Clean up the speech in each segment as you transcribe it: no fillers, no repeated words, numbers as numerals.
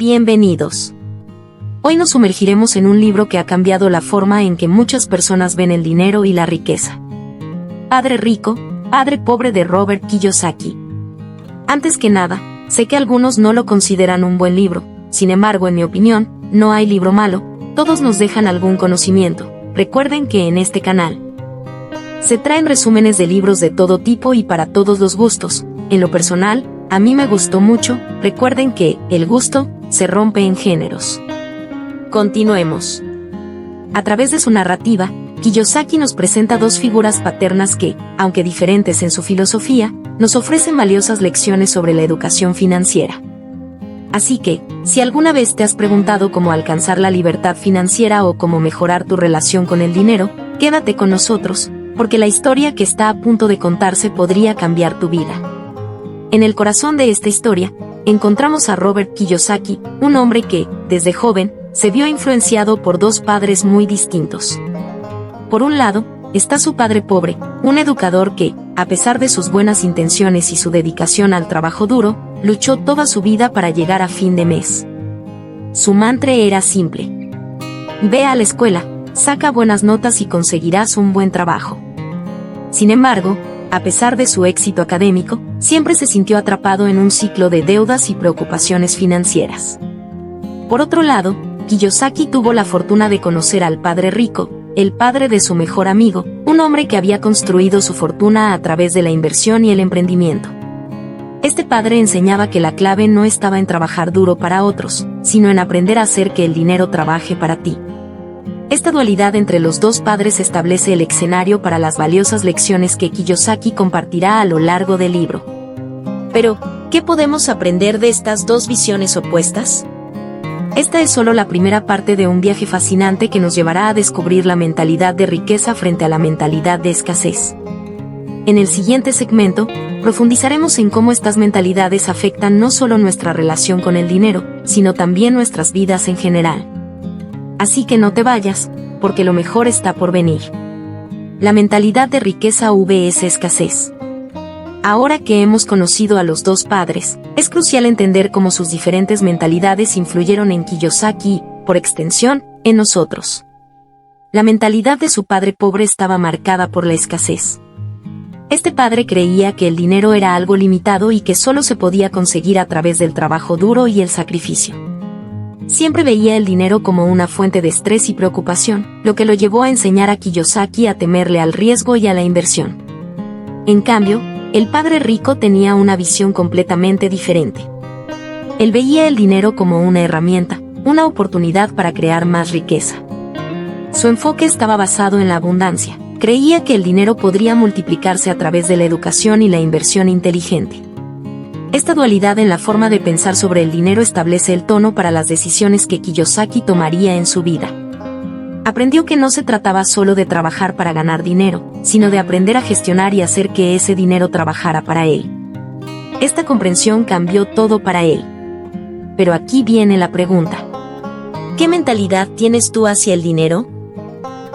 Bienvenidos. Hoy nos sumergiremos en un libro que ha cambiado la forma en que muchas personas ven el dinero y la riqueza. Padre Rico, Padre Pobre de Robert Kiyosaki. Antes que nada, sé que algunos no lo consideran un buen libro, sin embargo, en mi opinión, no hay libro malo, todos nos dejan algún conocimiento. Recuerden que en este canal se traen resúmenes de libros de todo tipo y para todos los gustos. En lo personal, a mí me gustó mucho. Recuerden que el gusto se rompe en géneros. Continuemos. A través de su narrativa, Kiyosaki nos presenta dos figuras paternas que, aunque diferentes en su filosofía, nos ofrecen valiosas lecciones sobre la educación financiera. Así que, si alguna vez te has preguntado cómo alcanzar la libertad financiera o cómo mejorar tu relación con el dinero, quédate con nosotros, porque la historia que está a punto de contarse podría cambiar tu vida. En el corazón de esta historia, encontramos a Robert Kiyosaki, un hombre que, desde joven, se vio influenciado por dos padres muy distintos. Por un lado, está su padre pobre, un educador que, a pesar de sus buenas intenciones y su dedicación al trabajo duro, luchó toda su vida para llegar a fin de mes. Su mantra era simple: ve a la escuela, saca buenas notas y conseguirás un buen trabajo. Sin embargo, a pesar de su éxito académico, siempre se sintió atrapado en un ciclo de deudas y preocupaciones financieras. Por otro lado, Kiyosaki tuvo la fortuna de conocer al padre rico, el padre de su mejor amigo, un hombre que había construido su fortuna a través de la inversión y el emprendimiento. Este padre enseñaba que la clave no estaba en trabajar duro para otros, sino en aprender a hacer que el dinero trabaje para ti. Esta dualidad entre los dos padres establece el escenario para las valiosas lecciones que Kiyosaki compartirá a lo largo del libro. Pero, ¿qué podemos aprender de estas dos visiones opuestas? Esta es solo la primera parte de un viaje fascinante que nos llevará a descubrir la mentalidad de riqueza frente a la mentalidad de escasez. En el siguiente segmento, profundizaremos en cómo estas mentalidades afectan no solo nuestra relación con el dinero, sino también nuestras vidas en general. Así que no te vayas, porque lo mejor está por venir. La mentalidad de riqueza vs escasez. Ahora que hemos conocido a los dos padres, es crucial entender cómo sus diferentes mentalidades influyeron en Kiyosaki y, por extensión, en nosotros. La mentalidad de su padre pobre estaba marcada por la escasez. Este padre creía que el dinero era algo limitado y que solo se podía conseguir a través del trabajo duro y el sacrificio. Siempre veía el dinero como una fuente de estrés y preocupación, lo que lo llevó a enseñar a Kiyosaki a temerle al riesgo y a la inversión. En cambio, el padre rico tenía una visión completamente diferente. Él veía el dinero como una herramienta, una oportunidad para crear más riqueza. Su enfoque estaba basado en la abundancia. Creía que el dinero podría multiplicarse a través de la educación y la inversión inteligente. Esta dualidad en la forma de pensar sobre el dinero establece el tono para las decisiones que Kiyosaki tomaría en su vida. Aprendió que no se trataba solo de trabajar para ganar dinero, sino de aprender a gestionar y hacer que ese dinero trabajara para él. Esta comprensión cambió todo para él. Pero aquí viene la pregunta: ¿qué mentalidad tienes tú hacia el dinero?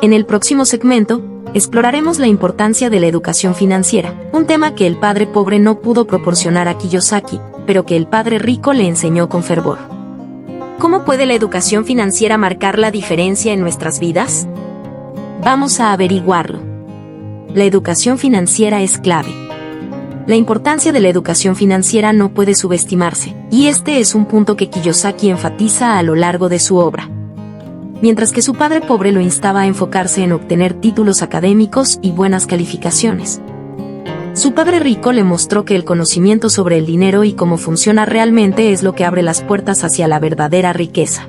En el próximo segmento, exploraremos la importancia de la educación financiera, un tema que el padre pobre no pudo proporcionar a Kiyosaki, pero que el padre rico le enseñó con fervor. ¿Cómo puede la educación financiera marcar la diferencia en nuestras vidas? Vamos a averiguarlo. La educación financiera es clave. La importancia de la educación financiera no puede subestimarse, y este es un punto que Kiyosaki enfatiza a lo largo de su obra. Mientras que su padre pobre lo instaba a enfocarse en obtener títulos académicos y buenas calificaciones, su padre rico le mostró que el conocimiento sobre el dinero y cómo funciona realmente es lo que abre las puertas hacia la verdadera riqueza.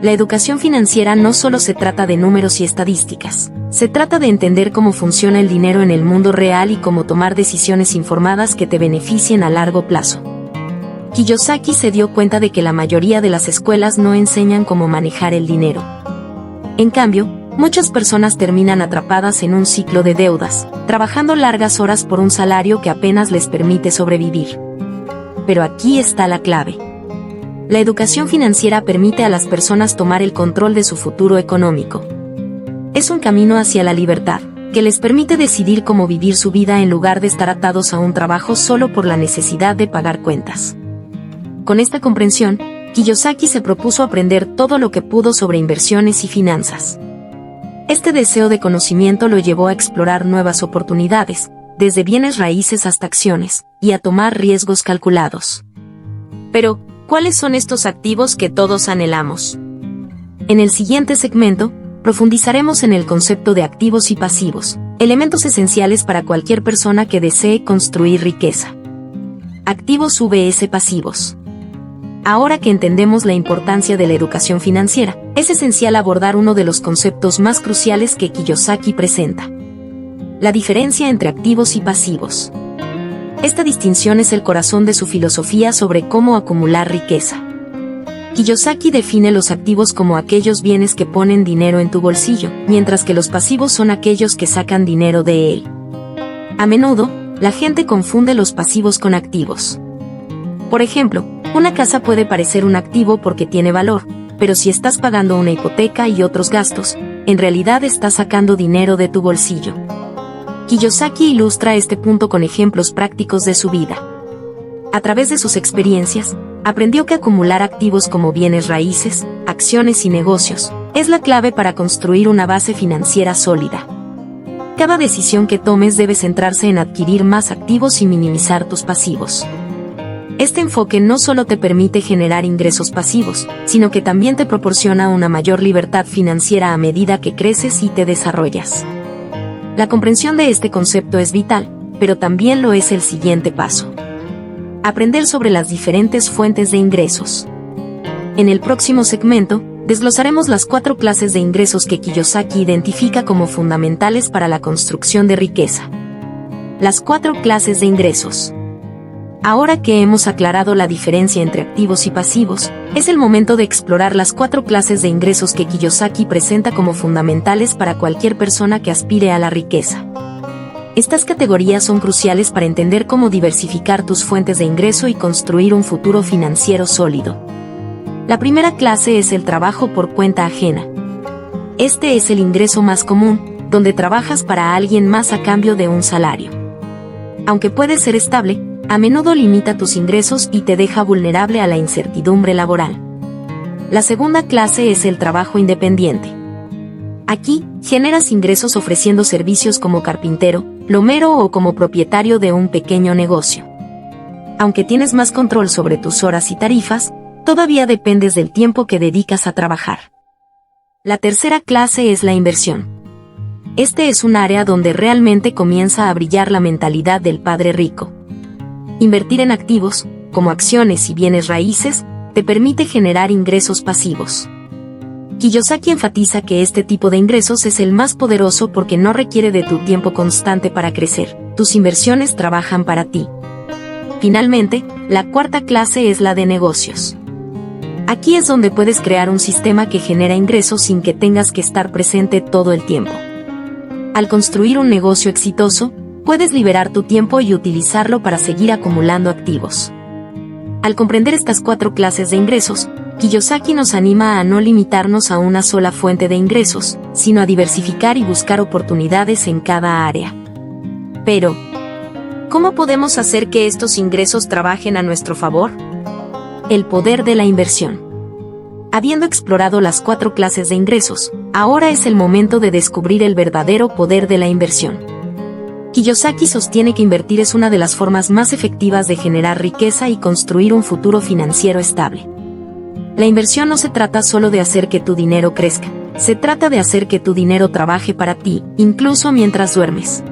La educación financiera no solo se trata de números y estadísticas, se trata de entender cómo funciona el dinero en el mundo real y cómo tomar decisiones informadas que te beneficien a largo plazo. Kiyosaki se dio cuenta de que la mayoría de las escuelas no enseñan cómo manejar el dinero. En cambio, muchas personas terminan atrapadas en un ciclo de deudas, trabajando largas horas por un salario que apenas les permite sobrevivir. Pero aquí está la clave. La educación financiera permite a las personas tomar el control de su futuro económico. Es un camino hacia la libertad, que les permite decidir cómo vivir su vida en lugar de estar atados a un trabajo solo por la necesidad de pagar cuentas. Con esta comprensión, Kiyosaki se propuso aprender todo lo que pudo sobre inversiones y finanzas. Este deseo de conocimiento lo llevó a explorar nuevas oportunidades, desde bienes raíces hasta acciones, y a tomar riesgos calculados. Pero, ¿cuáles son estos activos que todos anhelamos? En el siguiente segmento, profundizaremos en el concepto de activos y pasivos, elementos esenciales para cualquier persona que desee construir riqueza. Activos vs pasivos. Ahora que entendemos la importancia de la educación financiera, es esencial abordar uno de los conceptos más cruciales que Kiyosaki presenta: la diferencia entre activos y pasivos. Esta distinción es el corazón de su filosofía sobre cómo acumular riqueza. Kiyosaki define los activos como aquellos bienes que ponen dinero en tu bolsillo, mientras que los pasivos son aquellos que sacan dinero de él. A menudo, la gente confunde los pasivos con activos. Por ejemplo, una casa puede parecer un activo porque tiene valor, pero si estás pagando una hipoteca y otros gastos, en realidad estás sacando dinero de tu bolsillo. Kiyosaki ilustra este punto con ejemplos prácticos de su vida. A través de sus experiencias, aprendió que acumular activos como bienes raíces, acciones y negocios es la clave para construir una base financiera sólida. Cada decisión que tomes debe centrarse en adquirir más activos y minimizar tus pasivos. Este enfoque no solo te permite generar ingresos pasivos, sino que también te proporciona una mayor libertad financiera a medida que creces y te desarrollas. La comprensión de este concepto es vital, pero también lo es el siguiente paso: aprender sobre las diferentes fuentes de ingresos. En el próximo segmento, desglosaremos las 4 clases de ingresos que Kiyosaki identifica como fundamentales para la construcción de riqueza. Las 4 clases de ingresos. Ahora que hemos aclarado la diferencia entre activos y pasivos, es el momento de explorar las 4 clases de ingresos que Kiyosaki presenta como fundamentales para cualquier persona que aspire a la riqueza. Estas categorías son cruciales para entender cómo diversificar tus fuentes de ingreso y construir un futuro financiero sólido. La primera clase es el trabajo por cuenta ajena. Este es el ingreso más común, donde trabajas para alguien más a cambio de un salario. Aunque puede ser estable, a menudo limita tus ingresos y te deja vulnerable a la incertidumbre laboral. La segunda clase es el trabajo independiente. Aquí, generas ingresos ofreciendo servicios como carpintero, plomero o como propietario de un pequeño negocio. Aunque tienes más control sobre tus horas y tarifas, todavía dependes del tiempo que dedicas a trabajar. La tercera clase es la inversión. Este es un área donde realmente comienza a brillar la mentalidad del padre rico. Invertir en activos, como acciones y bienes raíces, te permite generar ingresos pasivos. Kiyosaki enfatiza que este tipo de ingresos es el más poderoso porque no requiere de tu tiempo constante para crecer, tus inversiones trabajan para ti. Finalmente, la cuarta clase es la de negocios. Aquí es donde puedes crear un sistema que genera ingresos sin que tengas que estar presente todo el tiempo. Al construir un negocio exitoso, puedes liberar tu tiempo y utilizarlo para seguir acumulando activos. Al comprender estas 4 clases de ingresos, Kiyosaki nos anima a no limitarnos a una sola fuente de ingresos, sino a diversificar y buscar oportunidades en cada área. Pero, ¿cómo podemos hacer que estos ingresos trabajen a nuestro favor? El poder de la inversión. Habiendo explorado las 4 clases de ingresos, ahora es el momento de descubrir el verdadero poder de la inversión. Kiyosaki sostiene que invertir es una de las formas más efectivas de generar riqueza y construir un futuro financiero estable. La inversión no se trata solo de hacer que tu dinero crezca, se trata de hacer que tu dinero trabaje para ti, incluso mientras duermes.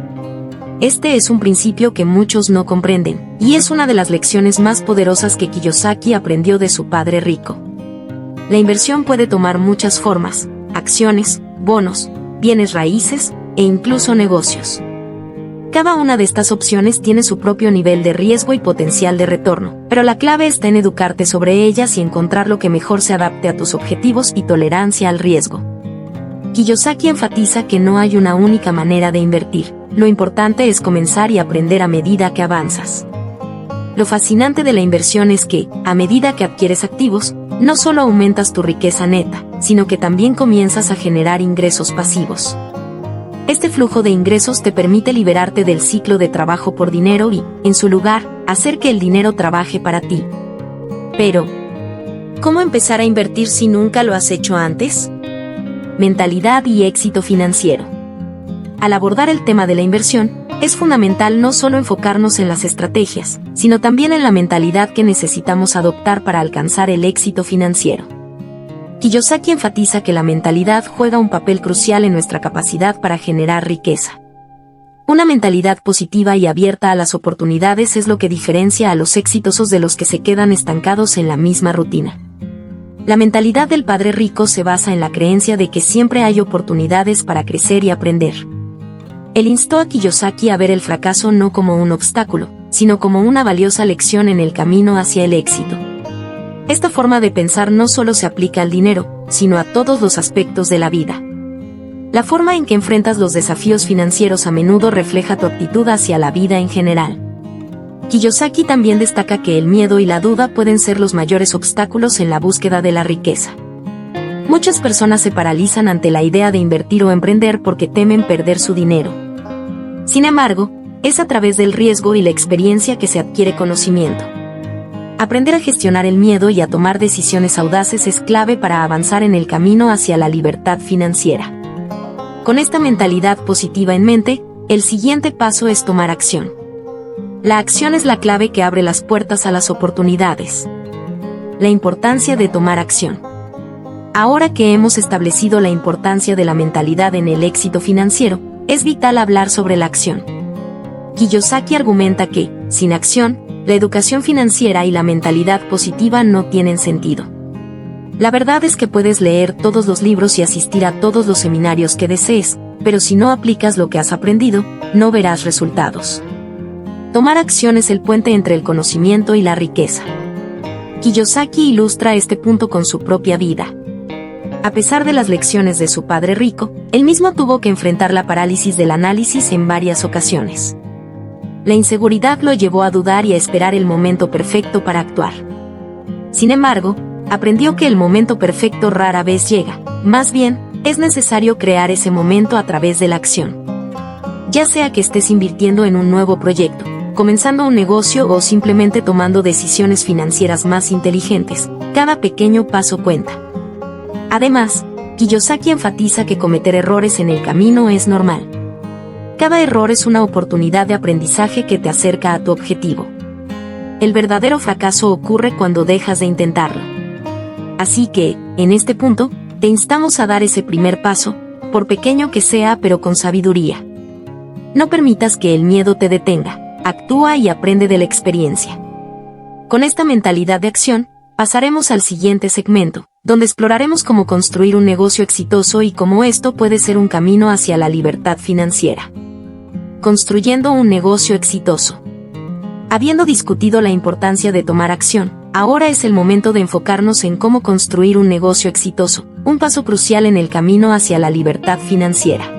Este es un principio que muchos no comprenden, y es una de las lecciones más poderosas que Kiyosaki aprendió de su padre rico. La inversión puede tomar muchas formas: acciones, bonos, bienes raíces, e incluso negocios. Cada una de estas opciones tiene su propio nivel de riesgo y potencial de retorno, pero la clave está en educarte sobre ellas y encontrar lo que mejor se adapte a tus objetivos y tolerancia al riesgo. Kiyosaki enfatiza que no hay una única manera de invertir, lo importante es comenzar y aprender a medida que avanzas. Lo fascinante de la inversión es que, a medida que adquieres activos, no solo aumentas tu riqueza neta, sino que también comienzas a generar ingresos pasivos. Este flujo de ingresos te permite liberarte del ciclo de trabajo por dinero y, en su lugar, hacer que el dinero trabaje para ti. Pero, ¿Cómo empezar a invertir si nunca lo has hecho antes? Mentalidad y éxito financiero. Al abordar el tema de la inversión, es fundamental no solo enfocarnos en las estrategias, sino también en la mentalidad que necesitamos adoptar para alcanzar el éxito financiero. Kiyosaki enfatiza que la mentalidad juega un papel crucial en nuestra capacidad para generar riqueza. Una mentalidad positiva y abierta a las oportunidades es lo que diferencia a los exitosos de los que se quedan estancados en la misma rutina. La mentalidad del padre rico se basa en la creencia de que siempre hay oportunidades para crecer y aprender. Él instó a Kiyosaki a ver el fracaso no como un obstáculo, sino como una valiosa lección en el camino hacia el éxito. Esta forma de pensar no solo se aplica al dinero, sino a todos los aspectos de la vida. La forma en que enfrentas los desafíos financieros a menudo refleja tu actitud hacia la vida en general. Kiyosaki también destaca que el miedo y la duda pueden ser los mayores obstáculos en la búsqueda de la riqueza. Muchas personas se paralizan ante la idea de invertir o emprender porque temen perder su dinero. Sin embargo, es a través del riesgo y la experiencia que se adquiere conocimiento. Aprender a gestionar el miedo y a tomar decisiones audaces es clave para avanzar en el camino hacia la libertad financiera. Con esta mentalidad positiva en mente, el siguiente paso es tomar acción. La acción es la clave que abre las puertas a las oportunidades. La importancia de tomar acción. Ahora que hemos establecido la importancia de la mentalidad en el éxito financiero, es vital hablar sobre la acción. Kiyosaki argumenta que, sin acción, la educación financiera y la mentalidad positiva no tienen sentido. La verdad es que puedes leer todos los libros y asistir a todos los seminarios que desees, pero si no aplicas lo que has aprendido, no verás resultados. Tomar acción es el puente entre el conocimiento y la riqueza. Kiyosaki ilustra este punto con su propia vida. A pesar de las lecciones de su padre rico, él mismo tuvo que enfrentar la parálisis del análisis en varias ocasiones. La inseguridad lo llevó a dudar y a esperar el momento perfecto para actuar. Sin embargo, aprendió que el momento perfecto rara vez llega, más bien, es necesario crear ese momento a través de la acción. Ya sea que estés invirtiendo en un nuevo proyecto, comenzando un negocio o simplemente tomando decisiones financieras más inteligentes, cada pequeño paso cuenta. Además, Kiyosaki enfatiza que cometer errores en el camino es normal. Cada error es una oportunidad de aprendizaje que te acerca a tu objetivo. El verdadero fracaso ocurre cuando dejas de intentarlo. Así que, en este punto, te instamos a dar ese primer paso, por pequeño que sea pero con sabiduría. No permitas que el miedo te detenga, actúa y aprende de la experiencia. Con esta mentalidad de acción, pasaremos al siguiente segmento, donde exploraremos cómo construir un negocio exitoso y cómo esto puede ser un camino hacia la libertad financiera. Construyendo un negocio exitoso. Habiendo discutido la importancia de tomar acción, ahora es el momento de enfocarnos en cómo construir un negocio exitoso, un paso crucial en el camino hacia la libertad financiera.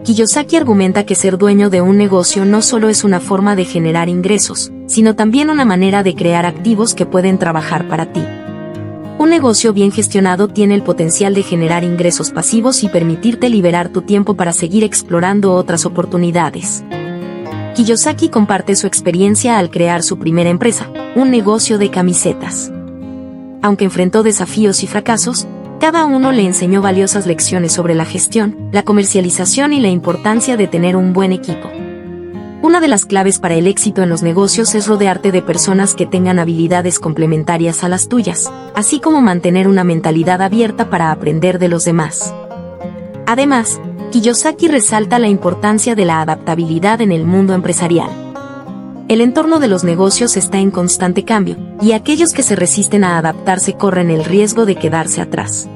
Kiyosaki argumenta que ser dueño de un negocio no solo es una forma de generar ingresos, sino también una manera de crear activos que pueden trabajar para ti. Un negocio bien gestionado tiene el potencial de generar ingresos pasivos y permitirte liberar tu tiempo para seguir explorando otras oportunidades. Kiyosaki comparte su experiencia al crear su primera empresa, un negocio de camisetas. Aunque enfrentó desafíos y fracasos, cada uno le enseñó valiosas lecciones sobre la gestión, la comercialización y la importancia de tener un buen equipo. Una de las claves para el éxito en los negocios es rodearte de personas que tengan habilidades complementarias a las tuyas, así como mantener una mentalidad abierta para aprender de los demás. Además, Kiyosaki resalta la importancia de la adaptabilidad en el mundo empresarial. El entorno de los negocios está en constante cambio, y aquellos que se resisten a adaptarse corren el riesgo de quedarse atrás.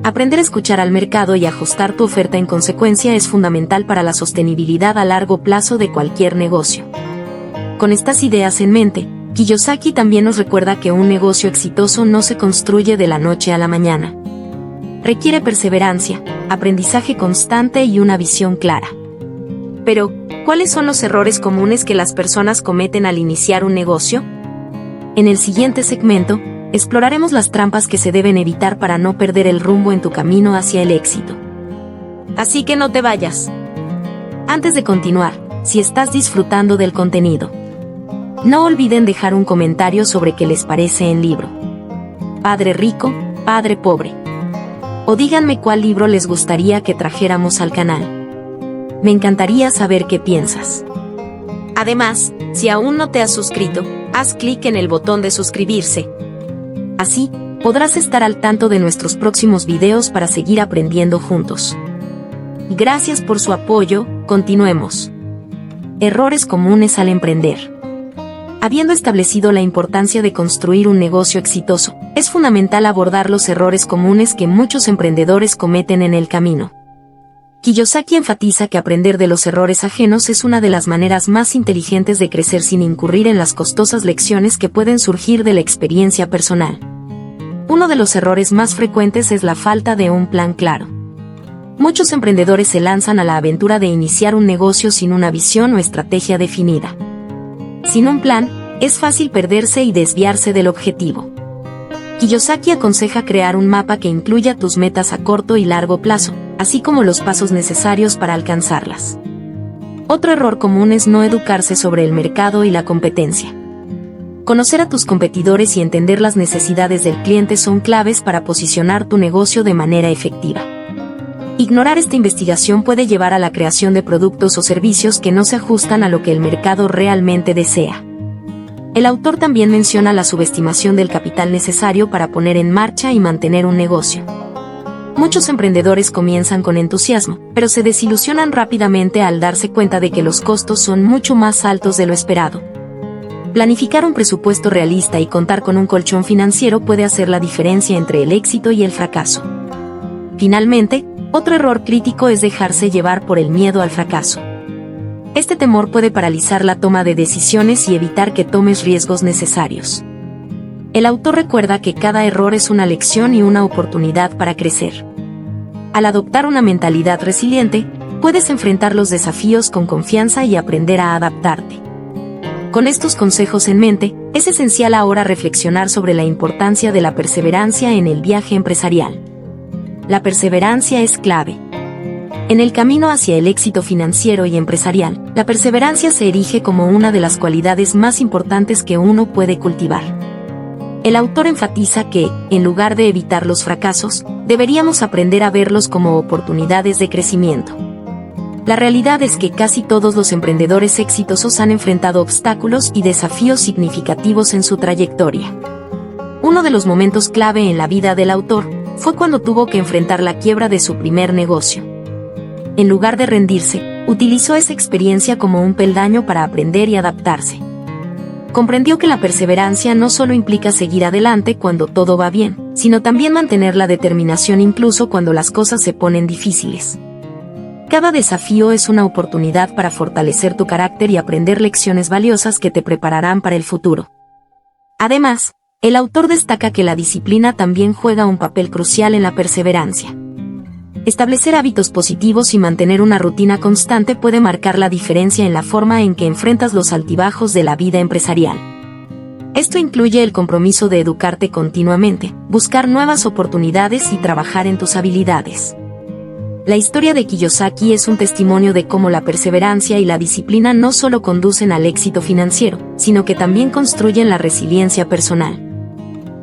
Aprender a escuchar al mercado y ajustar tu oferta en consecuencia es fundamental para la sostenibilidad a largo plazo de cualquier negocio. Con estas ideas en mente, Kiyosaki también nos recuerda que un negocio exitoso no se construye de la noche a la mañana. Requiere perseverancia, aprendizaje constante y una visión clara. Pero, ¿cuáles son los errores comunes que las personas cometen al iniciar un negocio? En el siguiente segmento, exploraremos las trampas que se deben evitar para no perder el rumbo en tu camino hacia el éxito. Así que no te vayas. Antes de continuar, si estás disfrutando del contenido, no olviden dejar un comentario sobre qué les parece el libro. Padre Rico, Padre Pobre. O díganme cuál libro les gustaría que trajéramos al canal. Me encantaría saber qué piensas. Además, si aún no te has suscrito, haz clic en el botón de suscribirse. Así, podrás estar al tanto de nuestros próximos videos para seguir aprendiendo juntos. Gracias por su apoyo, continuemos. Errores comunes al emprender. Habiendo establecido la importancia de construir un negocio exitoso, es fundamental abordar los errores comunes que muchos emprendedores cometen en el camino. Kiyosaki enfatiza que aprender de los errores ajenos es una de las maneras más inteligentes de crecer sin incurrir en las costosas lecciones que pueden surgir de la experiencia personal. Uno de los errores más frecuentes es la falta de un plan claro. Muchos emprendedores se lanzan a la aventura de iniciar un negocio sin una visión o estrategia definida. Sin un plan, es fácil perderse y desviarse del objetivo. Kiyosaki aconseja crear un mapa que incluya tus metas a corto y largo plazo, así como los pasos necesarios para alcanzarlas. Otro error común es no educarse sobre el mercado y la competencia. Conocer a tus competidores y entender las necesidades del cliente son claves para posicionar tu negocio de manera efectiva. Ignorar esta investigación puede llevar a la creación de productos o servicios que no se ajustan a lo que el mercado realmente desea. El autor también menciona la subestimación del capital necesario para poner en marcha y mantener un negocio. Muchos emprendedores comienzan con entusiasmo, pero se desilusionan rápidamente al darse cuenta de que los costos son mucho más altos de lo esperado. Planificar un presupuesto realista y contar con un colchón financiero puede hacer la diferencia entre el éxito y el fracaso. Finalmente, otro error crítico es dejarse llevar por el miedo al fracaso. Este temor puede paralizar la toma de decisiones y evitar que tomes riesgos necesarios. El autor recuerda que cada error es una lección y una oportunidad para crecer. Al adoptar una mentalidad resiliente, puedes enfrentar los desafíos con confianza y aprender a adaptarte. Con estos consejos en mente, es esencial ahora reflexionar sobre la importancia de la perseverancia en el viaje empresarial. La perseverancia es clave. En el camino hacia el éxito financiero y empresarial, la perseverancia se erige como una de las cualidades más importantes que uno puede cultivar. El autor enfatiza que, en lugar de evitar los fracasos, deberíamos aprender a verlos como oportunidades de crecimiento. La realidad es que casi todos los emprendedores exitosos han enfrentado obstáculos y desafíos significativos en su trayectoria. Uno de los momentos clave en la vida del autor fue cuando tuvo que enfrentar la quiebra de su primer negocio. En lugar de rendirse, utilizó esa experiencia como un peldaño para aprender y adaptarse. Comprendió que la perseverancia no solo implica seguir adelante cuando todo va bien, sino también mantener la determinación incluso cuando las cosas se ponen difíciles. Cada desafío es una oportunidad para fortalecer tu carácter y aprender lecciones valiosas que te prepararán para el futuro. Además, el autor destaca que la disciplina también juega un papel crucial en la perseverancia. Establecer hábitos positivos y mantener una rutina constante puede marcar la diferencia en la forma en que enfrentas los altibajos de la vida empresarial. Esto incluye el compromiso de educarte continuamente, buscar nuevas oportunidades y trabajar en tus habilidades. La historia de Kiyosaki es un testimonio de cómo la perseverancia y la disciplina no solo conducen al éxito financiero, sino que también construyen la resiliencia personal.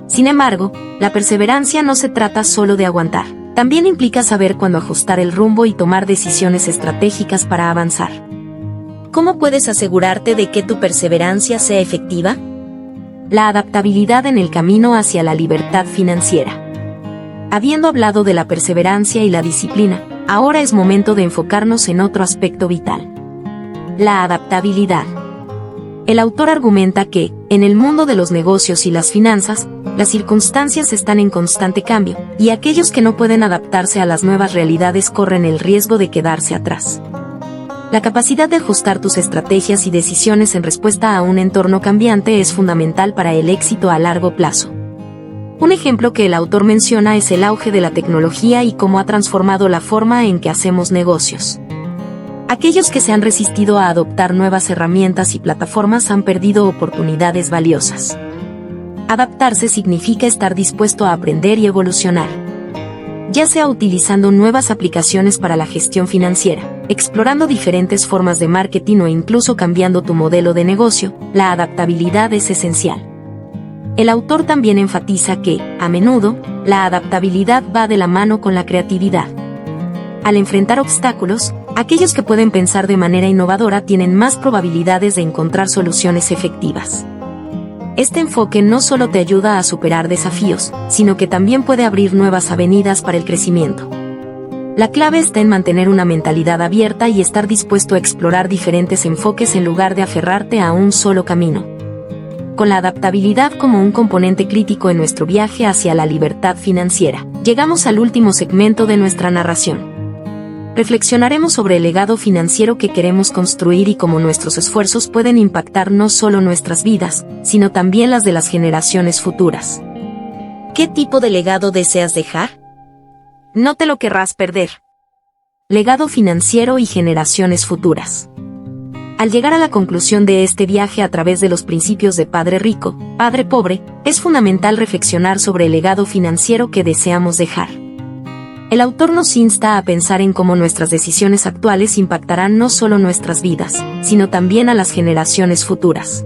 Sin embargo, la perseverancia no se trata solo de aguantar. También implica saber cuándo ajustar el rumbo y tomar decisiones estratégicas para avanzar. ¿Cómo puedes asegurarte de que tu perseverancia sea efectiva? La adaptabilidad en el camino hacia la libertad financiera. Habiendo hablado de la perseverancia y la disciplina, ahora es momento de enfocarnos en otro aspecto vital: la adaptabilidad. El autor argumenta que, en el mundo de los negocios y las finanzas, las circunstancias están en constante cambio, y aquellos que no pueden adaptarse a las nuevas realidades corren el riesgo de quedarse atrás. La capacidad de ajustar tus estrategias y decisiones en respuesta a un entorno cambiante es fundamental para el éxito a largo plazo. Un ejemplo que el autor menciona es el auge de la tecnología y cómo ha transformado la forma en que hacemos negocios. Aquellos que se han resistido a adoptar nuevas herramientas y plataformas han perdido oportunidades valiosas. Adaptarse significa estar dispuesto a aprender y evolucionar. Ya sea utilizando nuevas aplicaciones para la gestión financiera, explorando diferentes formas de marketing o incluso cambiando tu modelo de negocio, la adaptabilidad es esencial. El autor también enfatiza que, a menudo, la adaptabilidad va de la mano con la creatividad. Al enfrentar obstáculos, aquellos que pueden pensar de manera innovadora tienen más probabilidades de encontrar soluciones efectivas. Este enfoque no solo te ayuda a superar desafíos, sino que también puede abrir nuevas avenidas para el crecimiento. La clave está en mantener una mentalidad abierta y estar dispuesto a explorar diferentes enfoques en lugar de aferrarte a un solo camino. Con la adaptabilidad como un componente crítico en nuestro viaje hacia la libertad financiera, llegamos al último segmento de nuestra narración. Reflexionaremos sobre el legado financiero que queremos construir y cómo nuestros esfuerzos pueden impactar no solo nuestras vidas, sino también las de las generaciones futuras. ¿Qué tipo de legado deseas dejar? No te lo querrás perder. Legado financiero y generaciones futuras. Al llegar a la conclusión de este viaje a través de los principios de Padre Rico, Padre Pobre, es fundamental reflexionar sobre el legado financiero que deseamos dejar. El autor nos insta a pensar en cómo nuestras decisiones actuales impactarán no solo nuestras vidas, sino también a las generaciones futuras.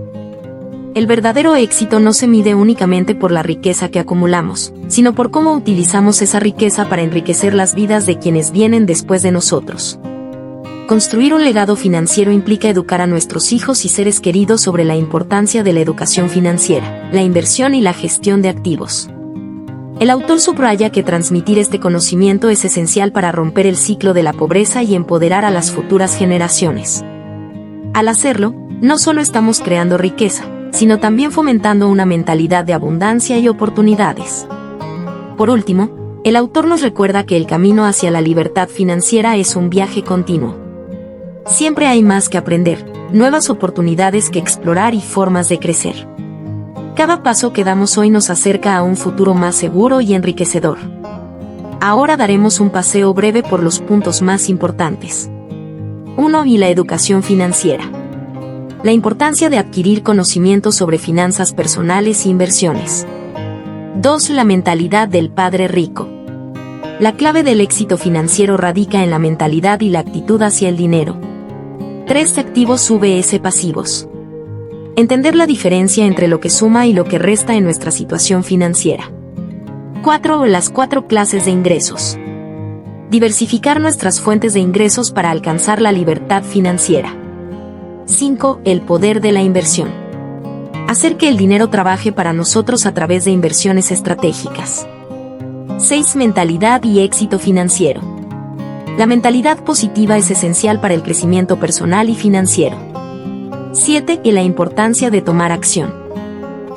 El verdadero éxito no se mide únicamente por la riqueza que acumulamos, sino por cómo utilizamos esa riqueza para enriquecer las vidas de quienes vienen después de nosotros. Construir un legado financiero implica educar a nuestros hijos y seres queridos sobre la importancia de la educación financiera, la inversión y la gestión de activos. El autor subraya que transmitir este conocimiento es esencial para romper el ciclo de la pobreza y empoderar a las futuras generaciones. Al hacerlo, no solo estamos creando riqueza, sino también fomentando una mentalidad de abundancia y oportunidades. Por último, el autor nos recuerda que el camino hacia la libertad financiera es un viaje continuo. Siempre hay más que aprender, nuevas oportunidades que explorar y formas de crecer. Cada paso que damos hoy nos acerca a un futuro más seguro y enriquecedor. Ahora daremos un paseo breve por los puntos más importantes. 1. Y la educación financiera. La importancia de adquirir conocimientos sobre finanzas personales e inversiones. 2. La mentalidad del padre rico. La clave del éxito financiero radica en la mentalidad y la actitud hacia el dinero. 3. Activos vs pasivos. Entender la diferencia entre lo que suma y lo que resta en nuestra situación financiera. 4. Las 4 clases de ingresos. Diversificar nuestras fuentes de ingresos para alcanzar la libertad financiera. 5. El poder de la inversión. Hacer que el dinero trabaje para nosotros a través de inversiones estratégicas. 6. Mentalidad y éxito financiero. La mentalidad positiva es esencial para el crecimiento personal y financiero. 7. Y la importancia de tomar acción.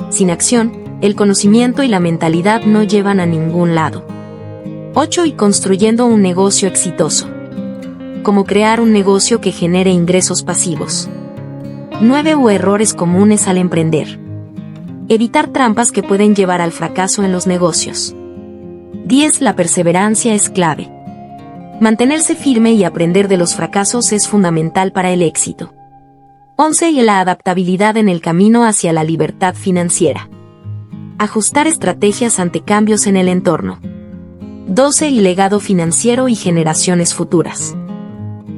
Sin acción, el conocimiento y la mentalidad no llevan a ningún lado. 8. Y construyendo un negocio exitoso. Cómo crear un negocio que genere ingresos pasivos. 9. Errores comunes al emprender. Evitar trampas que pueden llevar al fracaso en los negocios. 10. La perseverancia es clave. Mantenerse firme y aprender de los fracasos es fundamental para el éxito. 11. Y la adaptabilidad en el camino hacia la libertad financiera. Ajustar estrategias ante cambios en el entorno. 12. Y legado financiero y generaciones futuras.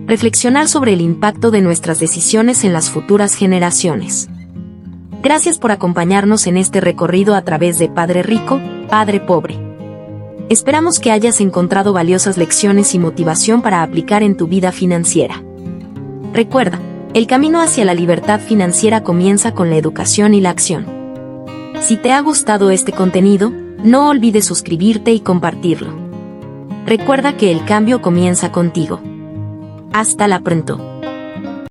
Reflexionar sobre el impacto de nuestras decisiones en las futuras generaciones. Gracias por acompañarnos en este recorrido a través de Padre Rico, Padre Pobre. Esperamos que hayas encontrado valiosas lecciones y motivación para aplicar en tu vida financiera. Recuerda, el camino hacia la libertad financiera comienza con la educación y la acción. Si te ha gustado este contenido, no olvides suscribirte y compartirlo. Recuerda que el cambio comienza contigo. Hasta la pronto.